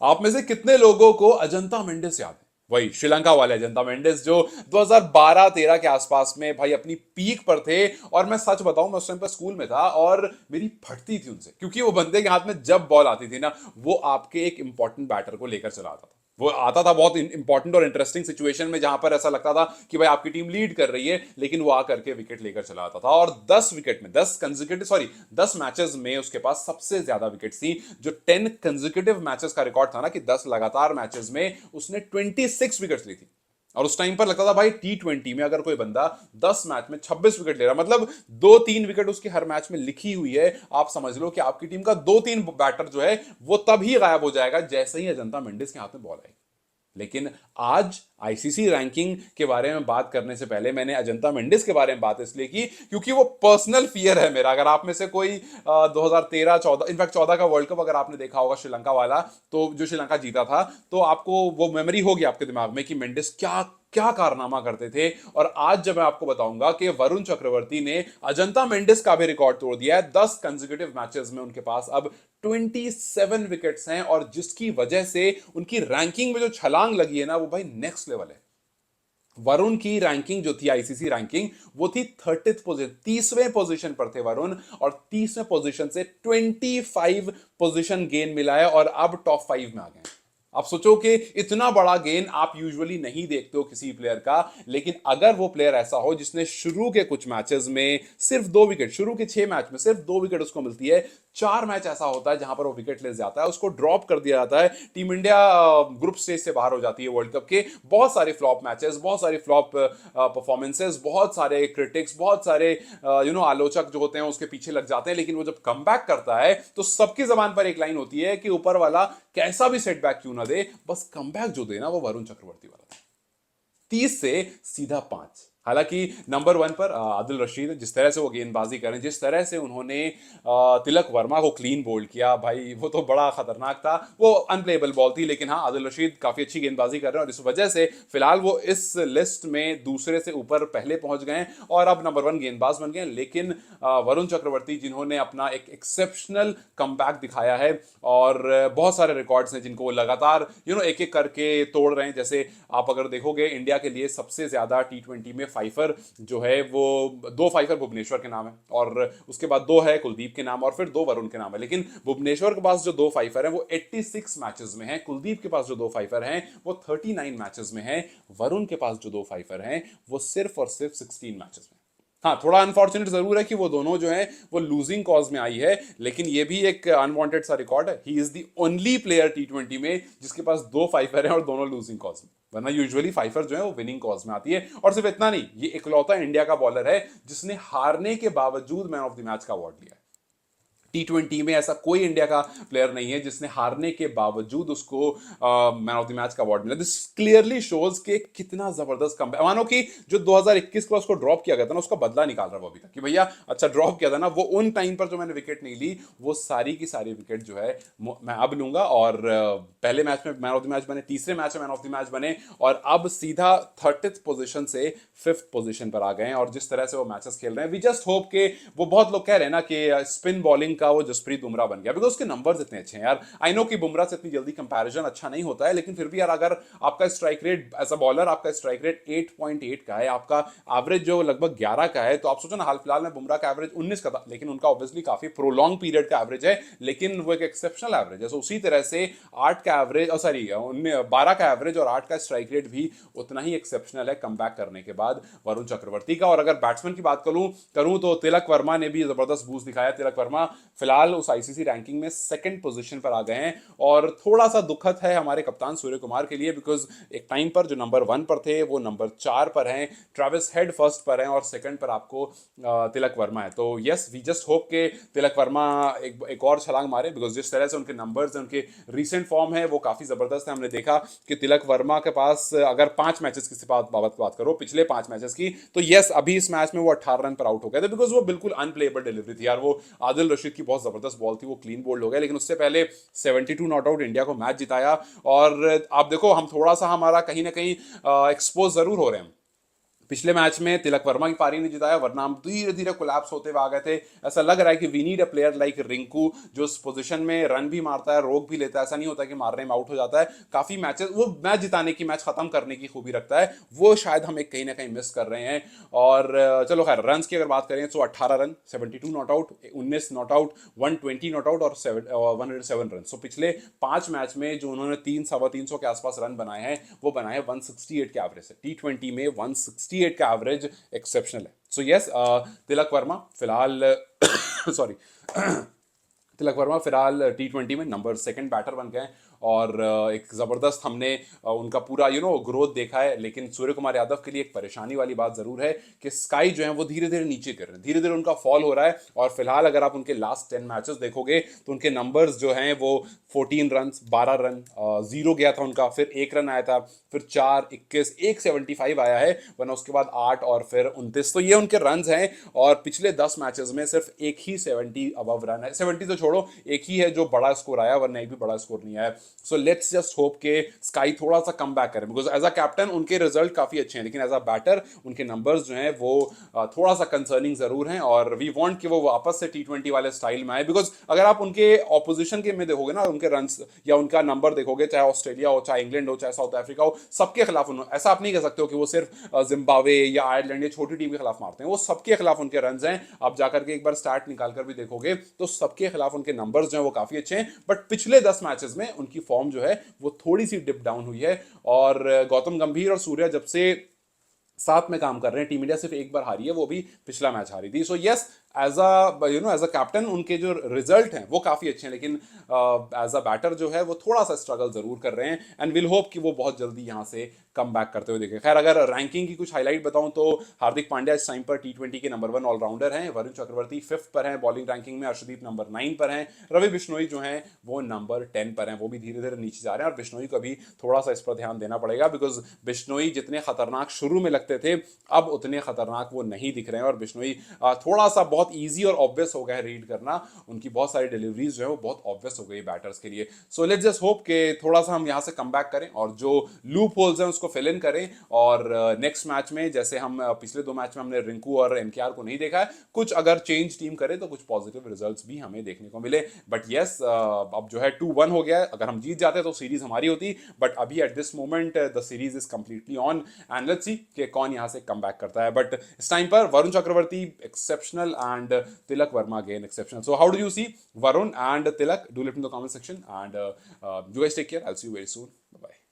आप में से कितने लोगों को अजंता मेंडिस याद है? वही श्रीलंका वाले अजंता मेंडिस जो 2012-13 के आसपास में भाई अपनी पीक पर थे। और मैं सच बताऊं, मैं उस टाइम पर स्कूल में था और मेरी फटती थी उनसे, क्योंकि वो बंदे के हाथ में जब बॉल आती थी ना, वो आपके एक इंपॉर्टेंट बैटर को लेकर चला आता था। वो आता था बहुत इंपॉर्टेंट और इंटरेस्टिंग सिचुएशन में, जहां पर ऐसा लगता था कि भाई आपकी टीम लीड कर रही है, लेकिन वो आकर के विकेट लेकर चला आता था। और 10 विकेट में 10 मैचेस में उसके पास सबसे ज्यादा विकेट थी। जो 10 कंजिक्यूटिव मैचेस का रिकॉर्ड था ना, कि 10 लगातार मैचेस में उसने 26 विकेट ली थी। और उस टाइम पर लगता था भाई T20 में अगर कोई बंदा 10 मैच में 26 विकेट ले रहा, मतलब 2-3 विकेट उसकी हर मैच में लिखी हुई है, आप समझ लो कि आपकी टीम का 2-3 बैटर जो है वो तभी गायब हो जाएगा जैसे ही अजंता मेंडिस के हाथ में बॉल आएगी। लेकिन आज आईसीसी रैंकिंग के बारे में बात करने से पहले मैंने अजंता मेंडिस के बारे में बात इसलिए की क्योंकि वो पर्सनल फियर है मेरा। अगर आप में से कोई 2013-14, इनफैक्ट 14 का वर्ल्ड कप अगर आपने देखा होगा श्रीलंका वाला, तो जो श्रीलंका जीता था, तो आपको वो मेमोरी होगी आपके दिमाग में कि मेंडिस क्या क्या कारनामा करते थे। और आज जब मैं आपको बताऊंगा कि वरुण चक्रवर्ती ने अजंता मेंडिस का भी रिकॉर्ड तोड़ दिया है। 10 कंजिक्यूटिव मैचेस में उनके पास अब 27 विकेट्स हैं, और जिसकी वजह से उनकी रैंकिंग में जो छलांग लगी है ना, वो भाई नेक्स्ट लेवल है। वरुण की रैंकिंग जो थी, आईसीसी रैंकिंग, वो थी 30th पोजीशन, 30वें पोजीशन पर थे वरुण, और 30वें पोजीशन से 25 पोजीशन गेन मिला है और अब टॉप 5 में आ गए हैं। आप सोचो कि इतना बड़ा गेन आप यूजुअली नहीं देखते हो किसी प्लेयर का। लेकिन अगर वो प्लेयर ऐसा हो जिसने शुरू के कुछ मैचेस में सिर्फ 2 विकेट, शुरू के 6 मैच में सिर्फ 2 विकेट उसको मिलती है, 4 मैच ऐसा होता है जहां पर वो विकेट ले जाता है, उसको ड्रॉप कर दिया जाता है, टीम इंडिया ग्रुप स्टेज से बाहर हो जाती है वर्ल्ड कप के। बहुत सारे फ्लॉप मैचेस, बहुत सारी फ्लॉप परफॉर्मेंसेस, बहुत सारे क्रिटिक्स, बहुत सारे आलोचक जो होते हैं उसके पीछे लग जाते हैं। लेकिन वो जब कम करता है तो सबकी जबान पर एक लाइन होती है कि ऊपर वाला कैसा भी सेटबैक क्यों ना दे, बस कम जो दे ना, वो वरुण चक्रवर्ती वाला था। 30 से सीधा 5। हालांकि नंबर 1 पर आदिल रशीद, जिस तरह से वो गेंदबाजी करें, जिस तरह से उन्होंने तिलक वर्मा को क्लीन बोल्ड किया, भाई वो तो बड़ा खतरनाक था। वो अनप्लेबल बॉल थी, लेकिन हाँ, आदिल रशीद काफी अच्छी गेंदबाजी कर रहे हैं और इस वजह से फिलहाल वो इस लिस्ट में दूसरे से ऊपर पहले पहुंच गए और अब नंबर 1 गेंदबाज बन गए। लेकिन वरुण चक्रवर्ती, जिन्होंने अपना एक एक्सेप्शनल कमबैक दिखाया है, और बहुत सारे रिकॉर्ड्स हैं जिनको वो लगातार एक एक करके तोड़ रहे हैं। जैसे आप अगर देखोगे, इंडिया के लिए सबसे ज्यादा T20 में फाइफर जो है, वो 2 फाइफर भुवनेश्वर के नाम है, और उसके बाद 2 है कुलदीप के नाम, और फिर 2 वरुण के नाम है। लेकिन भुवनेश्वर के पास जो 2 फाइफर है वो 86 मैचेस में है, कुलदीप के पास जो 2 फाइफर हैं वो 39 मैचेस में है, वरुण के पास जो 2 फाइफर हैं वो सिर्फ और सिर्फ 16 मैचेस में। हाँ, थोड़ा अनफॉर्चुनेट जरूर है कि वो दोनों जो है वो लूजिंग कॉज में आई है, लेकिन ये भी एक अनवांटेड सा रिकॉर्ड है। He is the only player T20 में जिसके पास 2 फाइफर हैं और दोनों लूजिंग कॉज में, वरना यूजुअली फाइफर जो है वो विनिंग कॉज में आती है। और सिर्फ इतना नहीं, ये इकलौता इंडिया का बॉलर है जिसने हारने के बावजूद मैन ऑफ द मैच का अवार्ड लिया है। T20 में ऐसा कोई इंडिया का प्लेयर नहीं है जिसने हारने के बावजूद उसको मैन ऑफ द मैच का अवार्ड मिला। दिस क्लियरली शोज के कितना जबरदस्त कम, मानो कि जो 2021 को उसको ड्रॉप किया गया था ना, उसका बदला निकाल रहा है वो अभी तक, कि भैया अच्छा ड्रॉप किया था ना, वो उन टाइम पर जो मैंने विकेट नहीं ली, वो सारी की सारी विकेट जो है मैं अब लूंगा। और पहले मैच में मैन ऑफ द मैच बने, तीसरे मैच में मैन ऑफ द मैच बने, और अब सीधा 30th पोजीशन से 5th पोजीशन पर आ गए हैं। और जिस तरह से वो मैचेस खेल रहे हैं, वी जस्ट होप के, वो बहुत लोग कह रहे हैं ना कि स्पिन बॉलिंग का वो जसप्रीत बुमराह बन गया, बिकॉज उसके नंबर्स इतने अच्छे हैं यार। आई नो कि बुमराह से इतनी जल्दी कंपैरिजन अच्छा नहीं होता है, लेकिन फिर भी यार, अगर आपका strike rate as a bowler, आपका स्ट्राइक रेट 8.8 का है, आपका एवरेज जो लगभग 11 का है, तो आप सोचो ना, हाल फिलहाल में बुमराह का एवरेज 19 का था, लेकिन उनका ऑब्वियसली काफी प्रोलॉन्ग पीरियड का एवरेज है, लेकिन वो एक एक्सेप्शनल एवरेज है। उसी तरह से 8 का एवरेज, सॉरी 12 का एवरेज और 8 का स्ट्राइक रेट भी उतना ही एक्सेप्शनल है कम करने के बाद वरुण चक्रवर्ती का। और अगर बैट्समैन की बात करूं तो तिलक वर्मा ने भी जबरदस्त बूस्ट दिखाया। तिलक वर्मा फिलहाल उस आईसीसी रैंकिंग में 2nd पोजीशन पर आ गए हैं, और थोड़ा सा दुखद है हमारे कप्तान सूर्य कुमार के लिए, बिकॉज एक टाइम पर जो नंबर 1 पर थे वो नंबर 4 पर हैं, ट्रेविस हेड फर्स्ट पर हैं, और सेकंड पर आपको तिलक वर्मा है। तो यस, वी जस्ट होप के तिलक वर्मा एक और छलांग मारे, बिकॉज जिस तरह से उनके नंबर्स, उनके रिसेंट फॉर्म है वो काफी जबरदस्त है। हमने देखा कि तिलक वर्मा के पास अगर 5 मैचेस की बात करो, पिछले 5 मैचेस की, तो यस, अभी इस मैच में वो 18 रन पर आउट हो गए थे, बिकॉज वो बिल्कुल अनप्लेएबल डिलीवरी थी यार। वो आदिल रशीद की बहुत जबरदस्त बॉल थी, वो क्लीन बोल्ड हो गया, लेकिन उससे पहले 72 नॉट आउट इंडिया को मैच जिताया। और आप देखो, हम थोड़ा सा, हमारा कहीं ना कहीं एक्सपोज जरूर हो रहे हैं पिछले मैच में तिलक वर्मा की पारी ने जिताया, वरना हम धीरे धीरे कोलैप्स होते हुए आ गए थे। ऐसा लग रहा है कि we need a player like Rinku, जो उस पोजीशन में रन भी मारता है, रोक भी लेता है, ऐसा नहीं होता कि मारने में आउट हो जाता है। काफी मैचेस वो मैच जिताने की, मैच खत्म करने की खूबी रखता है, वो शायद हम एक कहीं ना कहीं मिस कर रहे हैं। और चलो खैर, रन की अगर बात करें तो 18 run, 72 not out, 19 not out, 120 not out और 107 रन। सो पिछले 5 मैच में जो उन्होंने 300 के आसपास रन बनाए हैं, वो बनाए 168 के एवरेज से। T20 में 168 का एवरेज एक्सेप्शनल है। सो यस, तिलक वर्मा फिलहाल सॉरी तिलक वर्मा फिलहाल T20 में नंबर सेकंड बैटर बन गए हैं। और एक जबरदस्त हमने उनका पूरा ग्रोथ देखा है। लेकिन सूर्य कुमार यादव के लिए एक परेशानी वाली बात जरूर है कि स्काई जो है वो धीरे धीरे नीचे कर रहे हैं, धीरे धीरे उनका फॉल हो रहा है। और फिलहाल अगर आप उनके लास्ट 10 मैचेस देखोगे तो उनके नंबर्स जो हैं वो 14 रन, 12 रन, जीरो गया था उनका, फिर 1 रन आया था, फिर 4, 21, 175 आया है, वरना उसके बाद 8 और फिर 29। तो ये उनके रन हैं। और पिछले 10 मैचेस में सिर्फ एक ही 70 अबव रन है, 70 तो छोड़ो, एक ही है जो बड़ा स्कोर आया, वरना एक भी बड़ा स्कोर नहीं आया। सो लेट्स जस्ट होप के स्काई थोड़ा सा कम बैक करें, बिकॉज एज अ कैप्टन उनके रिजल्ट काफी अच्छे हैं, लेकिन एज अ बैटर उनके नंबर्स जो हैं वो थोड़ा सा कंसर्निंग जरूर हैं। और वी वांट कि वो वापस से T20 वाले स्टाइल में आए, बिकॉज अगर आप उनके ऑपोजिशन के में देखोगे ना, उनके रन या उनका नंबर देखोगे, चाहे ऑस्ट्रेलिया हो, चाहे इंग्लैंड हो, चाहे साउथ अफ्रीका हो, सबके खिलाफ उन्होंने, ऐसा आप नहीं कह सकते हो कि वो सिर्फ जिम्बाब्वे या आयरलैंड या छोटी टीम के खिलाफ मारते हैं, वो सबके खिलाफ उनके रन हैं। आप जाकर के एक बार स्टार्ट निकाल कर भी देखोगे तो सबके खिलाफ उनके नंबर्स जो है वो काफी अच्छे हैं। बट पिछले 10 मैचेस में उनकी फॉर्म जो है वो थोड़ी सी डिप डाउन हुई है। और गौतम गंभीर और सूर्या जब से साथ में काम कर रहे हैं, टीम इंडिया सिर्फ एक बार हारी है, वो भी पिछला मैच हारी थी। So yes, as a captain उनके जो रिजल्ट हैं वो काफी अच्छे हैं, लेकिन एज अ बैटर जो है वो थोड़ा सा स्ट्रगल जरूर कर रहे हैं। एंड विल होप कि वो बहुत जल्दी यहां से कम बैक करते हुए देखें। खैर, अगर रैंकिंग की कुछ हाईलाइट बताऊं तो हार्दिक पांड्या इस टाइम पर T20 के नंबर 1 ऑलराउंडर हैं, वरुण चक्रवर्ती 5th पर हैं बॉलिंग रैंकिंग में, अर्शदीप नंबर 9 पर हैं, रवि बिश्नोई जो हैं वो नंबर 10 पर हैं, वो भी धीरे धीरे नीचे जा रहे हैं। और बिश्नोई को भी थोड़ा सा इस पर ध्यान देना पड़ेगा, बिकॉज बिश्नोई जितने खतरनाक शुरू में लगते थे, अब उतने खतरनाक वो नहीं दिख रहे हैं। और बिश्नोई थोड़ा सा बहुत ईजी और ऑब्वियस हो गया है रीड करना, उनकी बहुत सारी डिलीवरीज जो है वो बहुत ऑब्वियस हो गई बैटर्स के लिए। सो लेट्स जस्ट होप कि थोड़ा सा हम यहाँ से कम बैक करें और जो लूप होल्स हैं उसको फिल इन करें। और नेक्स्ट मैच में, जैसे हम पिछले 2 मैच में हमने रिंकू और NKR को नहीं देखा है, कुछ अगर चेंज टीम करे तो कुछ पॉजिटिव रिजल्ट्स भी हमें देखने को मिले। बट यस, अब जो है 2-1 हो गया है, अगर हम जीत जाते तो सीरीज हमारी होती। बट अभी at this moment the series is completely on, and let's see कि कौन यहाँ से कम बैक करता है। बट इस टाइम पर Varun Chakravarthy exceptional and Tilak Verma again exceptional. So how do you see Varun and Tilak? Do let me know in the comment section, and you guys take care. I'll see you very soon. Bye bye.